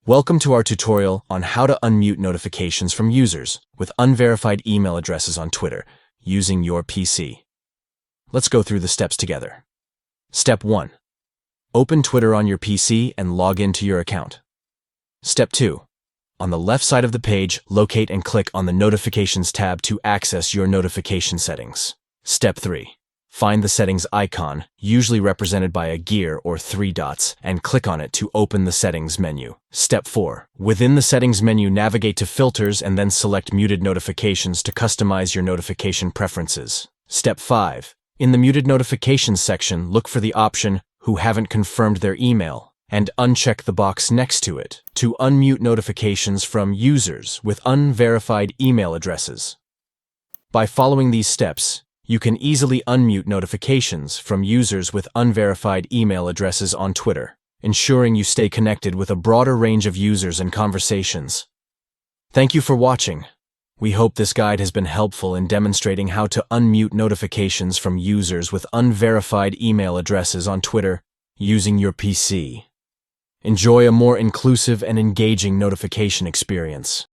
Welcome to our tutorial on how to unmute notifications from users with unverified email addresses on Twitter using your PC. Let's go through the steps together. Step 1. Open Twitter on your PC and log into your account. Step 2. On the left side of the page, locate and click on the Notifications tab to access your notification settings. Step 3. Find the settings icon, usually represented by a gear or 3 dots, and click on it to open the settings menu. Step 4. Within the settings menu, navigate to filters and then select muted notifications to customize your notification preferences. Step 5. In the muted notifications section, look for the option "Who haven't confirmed their email" and uncheck the box next to it to unmute notifications from users with unverified email addresses. By following these steps, you can easily unmute notifications from users with unverified email addresses on Twitter, ensuring you stay connected with a broader range of users and conversations. Thank you for watching. We hope this guide has been helpful in demonstrating how to unmute notifications from users with unverified email addresses on Twitter using your PC. Enjoy a more inclusive and engaging notification experience.